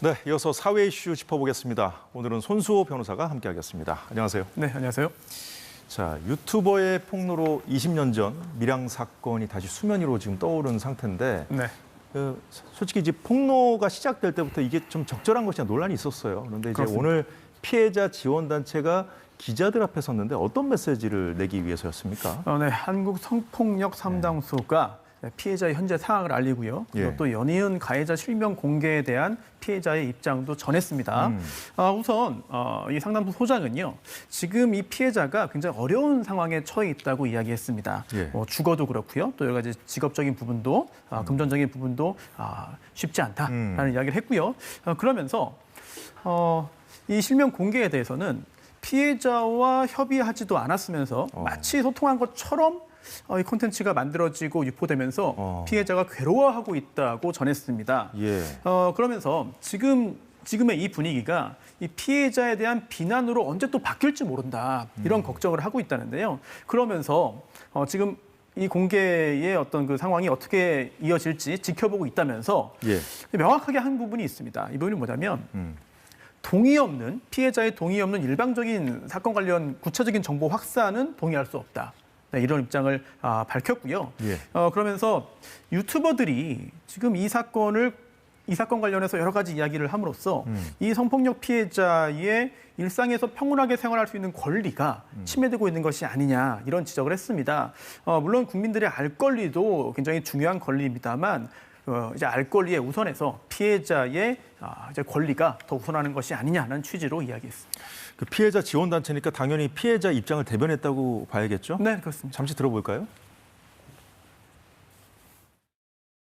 네, 이어서 사회 이슈 짚어보겠습니다. 오늘은 손수호 변호사가 함께하겠습니다. 안녕하세요. 네, 안녕하세요. 자, 유튜버의 폭로로 20년 전 밀양 사건이 다시 수면 위로 지금 떠오른 상태인데, 네. 솔직히 이제 폭로가 시작될 때부터 이게 좀 적절한 것이냐 논란이 있었어요. 그런데 이제 그렇습니다. 오늘 피해자 지원 단체가 기자들 앞에 섰는데 어떤 메시지를 내기 위해서였습니까? 네, 한국 성폭력 상담소가 피해자의 현재 상황을 알리고요. 그리고 예. 또 연이은 가해자 실명 공개에 대한 피해자의 입장도 전했습니다. 우선 이 상담소 소장은요, 지금 이 피해자가 굉장히 어려운 상황에 처해 있다고 이야기했습니다. 예. 주거도 그렇고요, 또 여러 가지 직업적인 부분도, 금전적인 부분도 쉽지 않다라는 이야기를 했고요. 그러면서 이 실명 공개에 대해서는 피해자와 협의하지도 않았으면서 마치 소통한 것처럼 이 콘텐츠가 만들어지고 유포되면서 피해자가 괴로워하고 있다고 전했습니다. 예. 그러면서 지금의 이 분위기가 이 피해자에 대한 비난으로 언제 또 바뀔지 모른다, 이런 걱정을 하고 있다는데요. 그러면서 지금 이 공개의 어떤 그 상황이 어떻게 이어질지 지켜보고 있다면서 예. 명확하게 한 부분이 있습니다. 이 부분이 뭐냐면 피해자의 동의 없는 일방적인 사건 관련 구체적인 정보 확산은 동의할 수 없다. 네, 이런 입장을 밝혔고요. 예. 그러면서 유튜버들이 지금 이 사건 관련해서 여러 가지 이야기를 함으로써 이 성폭력 피해자의 일상에서 평온하게 생활할 수 있는 권리가 침해되고 있는 것이 아니냐, 이런 지적을 했습니다. 물론 국민들의 알 권리도 굉장히 중요한 권리입니다만 이제 알 권리에 우선해서 피해자의 이제 권리가 더 우선하는 것이 아니냐는 취지로 이야기했습니다. 그 피해자 지원 단체니까 당연히 피해자 입장을 대변했다고 봐야겠죠? 네, 그렇습니다. 잠시 들어볼까요?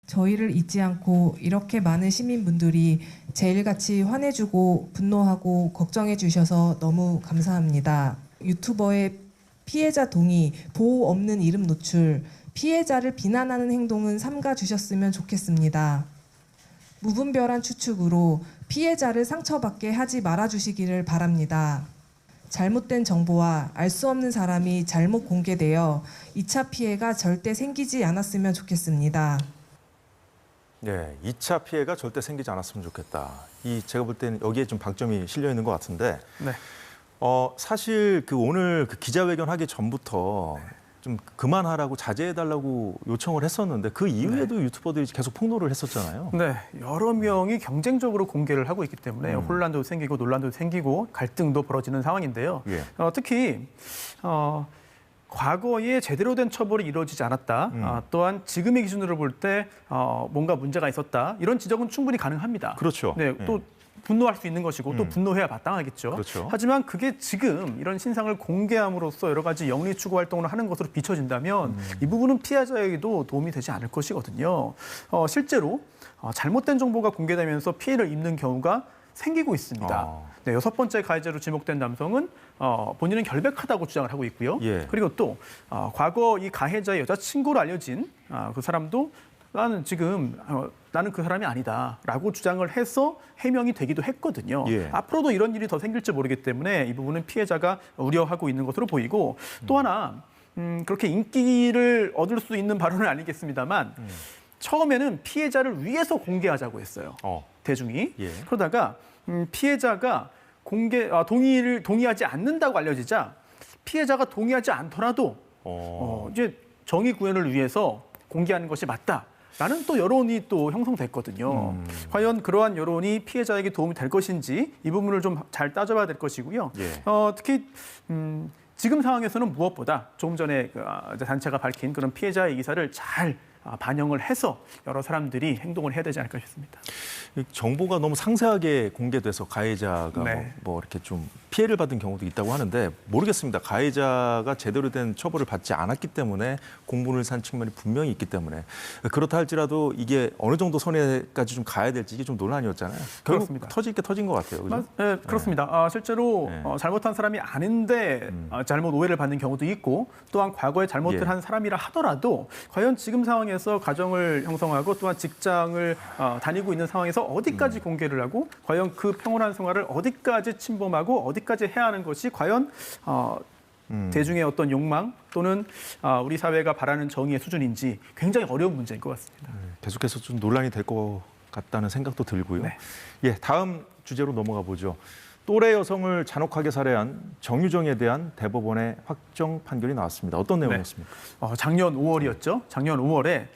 저희를 잊지 않고 이렇게 많은 시민분들이 제일같이 화내주고 분노하고 걱정해 주셔서 너무 감사합니다. 유튜버의 피해자 동의, 보호 없는 이름 노출, 피해자를 비난하는 행동은 삼가 주셨으면 좋겠습니다. 무분별한 추측으로 피해자를 상처받게 하지 말아 주시기를 바랍니다. 잘못된 정보와 알 수 없는 사람이 잘못 공개되어 2차 피해가 절대 생기지 않았으면 좋겠습니다. 네, 2차 피해가 절대 생기지 않았으면 좋겠다. 제가 볼 때는 여기에 좀 방점이 실려 있는 것 같은데, 네. 사실 오늘 기자회견 하기 전부터 좀 그만하라고 자제해달라고 요청을 했었는데 그 이후에도 유튜버들이 계속 폭로를 했었잖아요. 네, 여러 명이 경쟁적으로 공개를 하고 있기 때문에 혼란도 생기고 논란도 생기고 갈등도 벌어지는 상황인데요. 예. 특히 과거에 제대로 된 처벌이 이루어지지 않았다. 또한 지금의 기준으로 볼 때 뭔가 문제가 있었다, 이런 지적은 충분히 가능합니다. 그렇죠. 네, 또 예. 분노할 수 있는 것이고 또 분노해야 마땅하겠죠. 그렇죠. 하지만 그게 지금 이런 신상을 공개함으로써 여러 가지 영리 추구 활동을 하는 것으로 비춰진다면 이 부분은 피해자에게도 도움이 되지 않을 것이거든요. 실제로 잘못된 정보가 공개되면서 피해를 입는 경우가 생기고 있습니다. 네, 6번째 가해자로 지목된 남성은 본인은 결백하다고 주장을 하고 있고요. 예. 그리고 또 과거 이 가해자의 여자친구로 알려진 그 사람도 나는 그 사람이 아니다라고 주장을 해서 해명이 되기도 했거든요. 예. 앞으로도 이런 일이 더 생길지 모르기 때문에 이 부분은 피해자가 우려하고 있는 것으로 보이고, 또 하나 그렇게 인기를 얻을 수 있는 발언은 아니겠습니다만 처음에는 피해자를 위해서 공개하자고 했어요. 대중이. 예. 그러다가 피해자가 동의하지 않는다고 알려지자 피해자가 동의하지 않더라도 이제 정의 구현을 위해서 공개하는 것이 맞다라는 또 여론이 또 형성됐거든요. 과연 그러한 여론이 피해자에게 도움이 될 것인지 이 부분을 좀 잘 따져봐야 될 것이고요. 예. 특히 지금 상황에서는 무엇보다 조금 전에 단체가 밝힌 그런 피해자의 기사를 잘 반영을 해서 여러 사람들이 행동을 해야 되지 않을까 싶습니다. 정보가 너무 상세하게 공개돼서 가해자가 네. 뭐 이렇게 좀 피해를 받은 경우도 있다고 하는데 모르겠습니다. 가해자가 제대로 된 처벌을 받지 않았기 때문에 공분을 산 측면이 분명히 있기 때문에 그렇다 할지라도 이게 어느 정도 선에까지 좀 가야 될지 이게 좀 논란이었잖아요. 결국 그렇습니다. 터질 게 터진 것 같아요. 그죠? 네, 그렇습니다. 실제로 잘못한 사람이 아닌데 잘못 오해를 받는 경우도 있고, 또한 과거에 잘못을 예. 한 사람이라 하더라도 과연 지금 상황에서 가정을 형성하고 또한 직장을 다니고 있는 상황에서 어디까지 공개를 하고 과연 그 평온한 생활을 어디까지 침범하고 어디까지 해야 하는 것이 과연 대중의 어떤 욕망 또는 우리 사회가 바라는 정의의 수준인지 굉장히 어려운 문제인 것 같습니다. 계속해서 좀 논란이 될 것 같다는 생각도 들고요. 네. 예, 다음 주제로 넘어가 보죠. 또래 여성을 잔혹하게 살해한 정유정에 대한 대법원의 확정 판결이 나왔습니다. 어떤 내용이었습니까? 작년 5월이었죠. 작년 5월에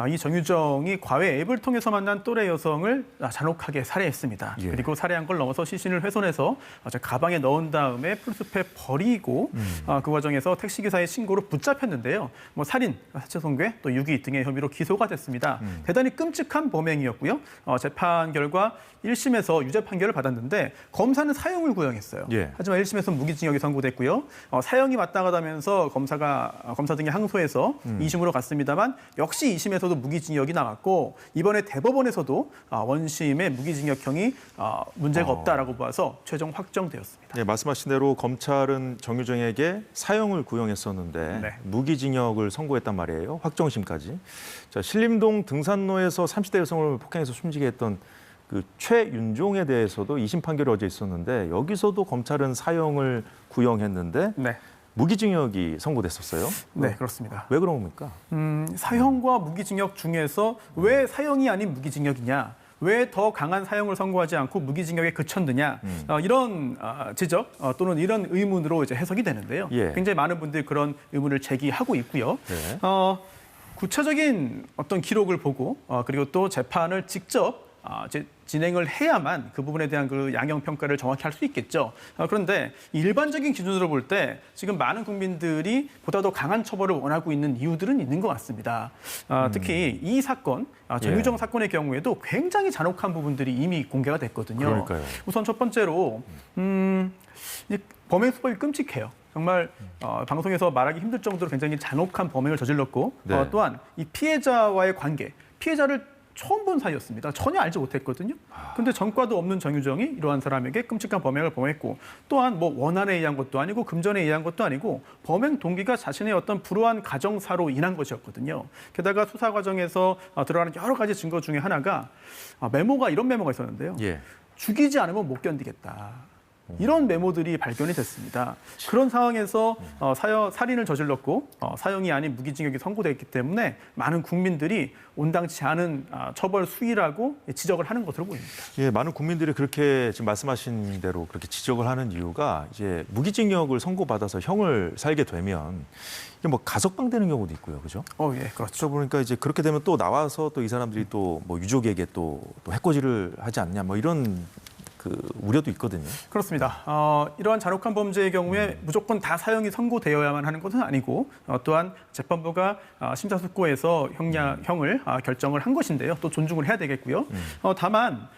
이 정유정이 과외 앱을 통해서 만난 또래 여성을 잔혹하게 살해했습니다. 예. 그리고 살해한 걸 넘어서 시신을 훼손해서 가방에 넣은 다음에 풀숲에 버리고 그 과정에서 택시기사의 신고로 붙잡혔는데요. 살인, 사체손괴, 또 유기 등의 혐의로 기소가 됐습니다. 대단히 끔찍한 범행이었고요. 재판 결과 1심에서 유죄 판결을 받았는데 검사는 사형을 구형했어요. 예. 하지만 1심에서 무기징역이 선고됐고요. 사형이 맞다가 다면서 검사 등이 항소해서 2심으로 갔습니다만 역시 2심에서도 무기징역이 나왔고 이번에 대법원에서도 원심의 무기징역형이 문제가 없다라고 봐서 최종 확정되었습니다. 예, 말씀하신 대로 검찰은 정유정에게 사형을 구형했었는데 네. 무기징역을 선고했단 말이에요. 확정심까지. 자, 신림동 등산로에서 30대 여성을 폭행해서 숨지게 했던 그 최윤종에 대해서도 2심 판결이 어제 있었는데 여기서도 검찰은 사형을 구형했는데 네. 무기징역이 선고됐었어요. 네, 그렇습니다. 왜 그런 겁니까? 사형과 무기징역 중에서 왜 사형이 아닌 무기징역이냐? 왜 더 강한 사형을 선고하지 않고 무기징역에 그쳤느냐? 이런 지적 또는 이런 의문으로 이제 해석이 되는데요. 예. 굉장히 많은 분들이 그런 의문을 제기하고 있고요. 네. 구체적인 어떤 기록을 보고 그리고 또 재판을 직접 진행을 해야만 그 부분에 대한 그 양형 평가를 정확히 할 수 있겠죠. 그런데 일반적인 기준으로 볼 때 지금 많은 국민들이 보다 더 강한 처벌을 원하고 있는 이유들은 있는 것 같습니다. 특히 이 사건, 정유정 사건의 경우에도 굉장히 잔혹한 부분들이 이미 공개가 됐거든요. 그러니까요. 우선 첫 번째로 범행 수법이 끔찍해요. 정말 방송에서 말하기 힘들 정도로 굉장히 잔혹한 범행을 저질렀고 네. 또한 이 피해자와의 관계, 피해자를 처음 본 사이였습니다. 전혀 알지 못했거든요. 근데 전과도 없는 정유정이 이러한 사람에게 끔찍한 범행을 범했고 또한 원한에 의한 것도 아니고 금전에 의한 것도 아니고 범행 동기가 자신의 어떤 불우한 가정사로 인한 것이었거든요. 게다가 수사 과정에서 들어가는 여러 가지 증거 중에 하나가 이런 메모가 있었는데요. 예. 죽이지 않으면 못 견디겠다. 이런 메모들이 발견이 됐습니다. 그런 상황에서 살인을 저질렀고 사형이 아닌 무기징역이 선고됐기 때문에 많은 국민들이 온당치 않은 처벌 수위라고 지적을 하는 것으로 보입니다. 예, 많은 국민들이 그렇게 지금 말씀하신 대로 그렇게 지적을 하는 이유가 이제 무기징역을 선고받아서 형을 살게 되면 이게 가석방되는 경우도 있고요, 그죠? 예, 그렇죠. 보니까 이제 그렇게 되면 또 나와서 또 이 사람들이 또 유족에게 또 해코지를 하지 않냐, 이런 그 우려도 있거든요. 그렇습니다. 이러한 잔혹한 범죄의 경우에 무조건 다 사형이 선고되어야만 하는 것은 아니고 또한 재판부가 심사숙고해서 형을 결정을 한 것인데요. 또 존중을 해야 되겠고요. 다만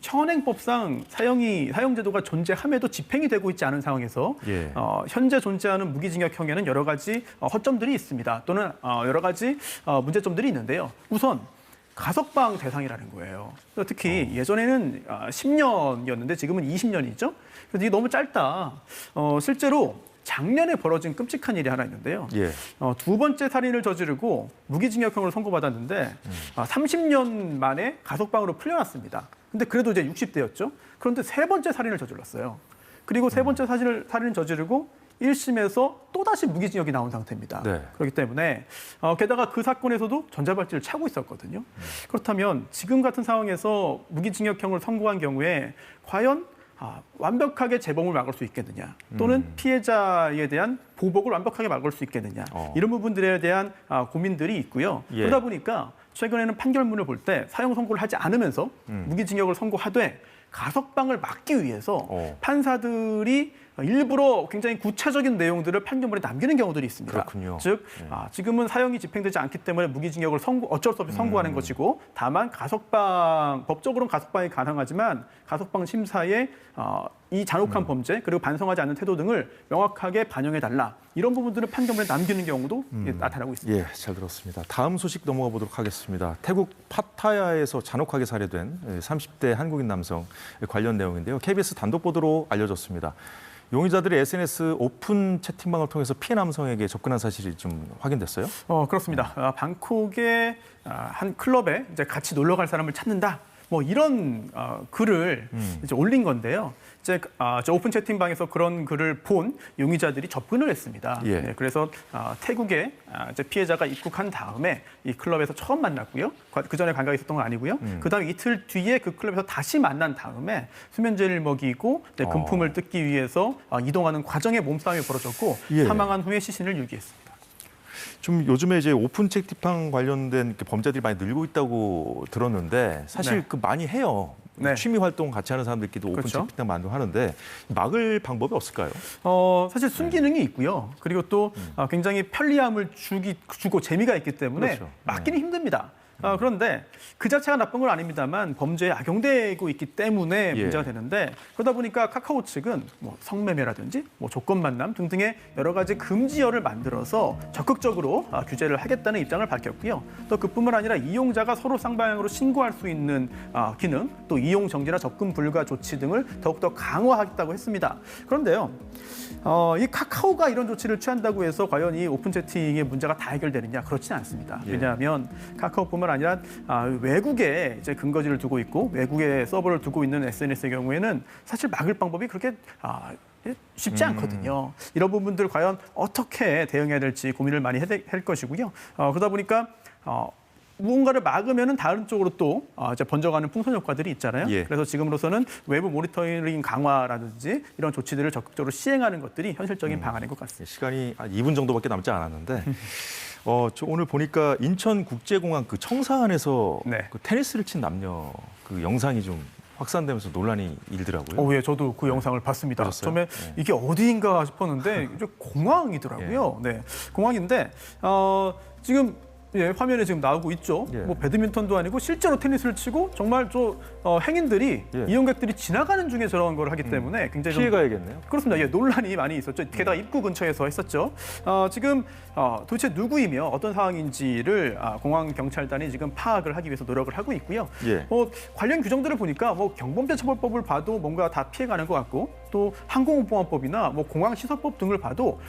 현행법상 사형제도가 존재함에도 집행이 되고 있지 않은 상황에서 예. 현재 존재하는 무기징역형에는 여러 가지 허점들이 있습니다. 또는 여러 가지 문제점들이 있는데요. 우선 가석방 대상이라는 거예요. 특히 예전에는 10년이었는데 지금은 20년이죠. 그래서 이게 너무 짧다. 실제로 작년에 벌어진 끔찍한 일이 하나 있는데요. 예. 두 번째 살인을 저지르고 무기징역형을 선고받았는데 30년 만에 가석방으로 풀려났습니다. 근데 그래도 이제 60대였죠. 그런데 세 번째 살인을 저질렀어요. 그리고 세 번째 살인을 저지르고 1심에서 또다시 무기징역이 나온 상태입니다. 네. 그렇기 때문에 게다가 그 사건에서도 전자발찌를 차고 있었거든요. 그렇다면 지금 같은 상황에서 무기징역형을 선고한 경우에 과연 완벽하게 재범을 막을 수 있겠느냐 또는 피해자에 대한 보복을 완벽하게 막을 수 있겠느냐 이런 부분들에 대한 고민들이 있고요. 예. 그러다 보니까 최근에는 판결문을 볼 때 사형 선고를 하지 않으면서 무기징역을 선고하되 가석방을 막기 위해서 판사들이 일부러 굉장히 구체적인 내용들을 판결문에 남기는 경우들이 있습니다. 그렇군요. 즉 지금은 사형이 집행되지 않기 때문에 무기징역을 어쩔 수 없이 선고하는 것이고 다만 법적으로는 가석방이 가능하지만 가석방 심사에 이 잔혹한 범죄 그리고 반성하지 않는 태도 등을 명확하게 반영해달라. 이런 부분들을 판결문에 남기는 경우도 나타나고 있습니다. 예, 잘 들었습니다. 다음 소식 넘어가 보도록 하겠습니다. 태국 파타야에서 잔혹하게 살해된 30대 한국인 남성 관련 내용인데요. KBS 단독 보도로 알려졌습니다. 용의자들이 SNS 오픈 채팅방을 통해서 피해 남성에게 접근한 사실이 좀 확인됐어요? 그렇습니다. 방콕의 한 클럽에 이제 같이 놀러 갈 사람을 찾는다. 뭐 이런 글을 이제 올린 건데요. 이제 저 오픈 채팅방에서 그런 글을 본 용의자들이 접근을 했습니다. 예. 네, 그래서 태국에 이제 피해자가 입국한 다음에 이 클럽에서 처음 만났고요. 그 전에 관계가 있었던 건 아니고요. 그다음에 이틀 뒤에 그 클럽에서 다시 만난 다음에 수면제를 먹이고 금품을 뜯기 위해서 이동하는 과정에 몸싸움이 벌어졌고 예. 사망한 후에 시신을 유기했습니다. 좀 요즘에 이제 오픈 채팅방 관련된 이렇게 범죄들이 많이 늘고 있다고 들었는데 사실 네. 그 많이 해요. 네. 취미 활동 같이 하는 사람들끼리도 오픈 그렇죠. 채팅방 만들고 하는데 막을 방법이 없을까요? 사실 순기능이 있고요. 그리고 또 굉장히 편리함을 주고 재미가 있기 때문에 그렇죠. 막기는 힘듭니다. 그런데 그 자체가 나쁜 건 아닙니다만 범죄에 악용되고 있기 때문에 예. 문제가 되는데 그러다 보니까 카카오 측은 뭐 성매매라든지 뭐 조건 만남 등등의 여러 가지 금지어를 만들어서 적극적으로 규제를 하겠다는 입장을 밝혔고요. 또 그뿐만 아니라 이용자가 서로 쌍방향으로 신고할 수 있는 기능, 또 이용 정지나 접근 불가 조치 등을 더욱더 강화하겠다고 했습니다. 그런데요. 이 카카오가 이런 조치를 취한다고 해서 과연 이 오픈 채팅의 문제가 다 해결되느냐 그렇지는 않습니다. 예. 왜냐하면 카카오뿐만 아니라 외국에 이제 근거지를 두고 있고 외국에 서버를 두고 있는 SNS의 경우에는 사실 막을 방법이 그렇게 쉽지 않거든요. 이런 부분들 과연 어떻게 대응해야 될지 고민을 많이 할 것이고요. 그러다 보니까 무언가를 막으면은 다른 쪽으로 또 이제 번져가는 풍선 효과들이 있잖아요. 예. 그래서 지금으로서는 외부 모니터링 강화라든지 이런 조치들을 적극적으로 시행하는 것들이 현실적인 방안인 것 같습니다. 시간이 한 2분 정도밖에 남지 않았는데 저 오늘 보니까 인천국제공항 그 청사안에서 네. 그 테니스를 친 남녀 그 영상이 좀 확산되면서 논란이 일더라고요. 예, 저도 그 영상을 봤습니다. 보셨어요? 처음에 네. 이게 어디인가 싶었는데 이제 공항이더라고요. 네, 공항인데 지금 화면에 지금 나오고 있죠. 예. 뭐 배드민턴도 아니고 실제로 테니스를 치고 정말 행인들이 예. 이용객들이 지나가는 중에 저런 걸 하기 때문에 굉장히 좀 피해가야겠네요. 그렇습니다. 예, 논란이 많이 있었죠. 게다가 입구 근처에서 했었죠. 지금 도대체 누구이며 어떤 상황인지를 공항 경찰단이 지금 파악을 하기 위해서 노력을 하고 있고요. 예. 관련 규정들을 보니까 뭐 경범죄처벌법을 봐도 뭔가 다 피해가는 것 같고 또 항공보안법이나 뭐 공항시설법 등을 봐도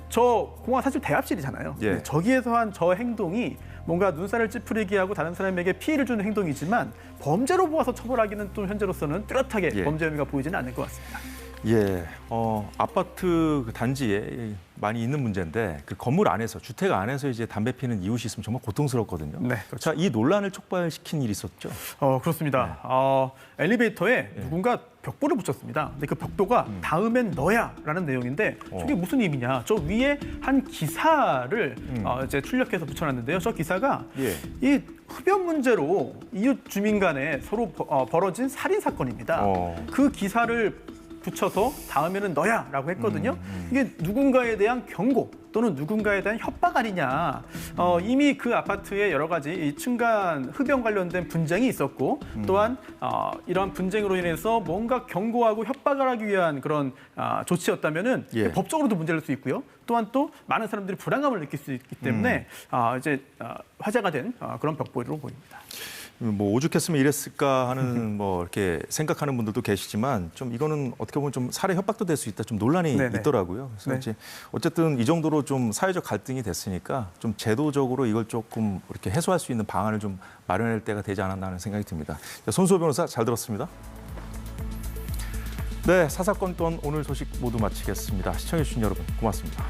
저 공항 사실 대합실이잖아요. 예. 네, 저기에서 한 저 행동이 뭔가 눈살을 찌푸리게 하고 다른 사람에게 피해를 주는 행동이지만 범죄로 보아서 처벌하기는 또 현재로서는 뚜렷하게 예. 범죄 혐의가 보이지는 않는 것 같습니다. 예, 아파트 그 단지에 많이 있는 문제인데 그 건물 안에서 주택 안에서 이제 담배 피는 이웃이 있으면 정말 고통스럽거든요. 네, 자, 이 논란을 촉발시킨 일이 있었죠. 그렇습니다. 엘리베이터에 누군가 벽보를 붙였습니다. 근데 그 벽도가 다음엔 너야라는 내용인데 저게 무슨 의미냐? 저 위에 한 기사를 이제 출력해서 붙여놨는데요. 저 기사가 예. 이 흡연 문제로 이웃 주민 간에 서로 벌어진 살인 사건입니다. 그 기사를 붙여서 다음에는 너야라고 했거든요. 이게 누군가에 대한 경고 또는 누군가에 대한 협박 아니냐. 이미 그 아파트에 여러 가지 이 층간 흡연 관련된 분쟁이 있었고 또한 이러한 분쟁으로 인해서 뭔가 경고하고 협박을 하기 위한 그런 조치였다면은 예. 법적으로도 문제될 수 있고요. 또한 또 많은 사람들이 불안감을 느낄 수 있기 때문에 이제 화제가 된 그런 벽보로 보입니다. 뭐 오죽했으면 이랬을까 하는 뭐 이렇게 생각하는 분들도 계시지만 좀 이거는 어떻게 보면 좀 살해 협박도 될 수 있다 좀 논란이 네네. 있더라고요. 그래서 네. 이제 어쨌든 이 정도로 좀 사회적 갈등이 됐으니까 좀 제도적으로 이걸 조금 이렇게 해소할 수 있는 방안을 좀 마련할 때가 되지 않았나 하는 생각이 듭니다. 손수호 변호사 잘 들었습니다. 네, 사사건 돈 오늘 소식 모두 마치겠습니다. 시청해주신 여러분 고맙습니다.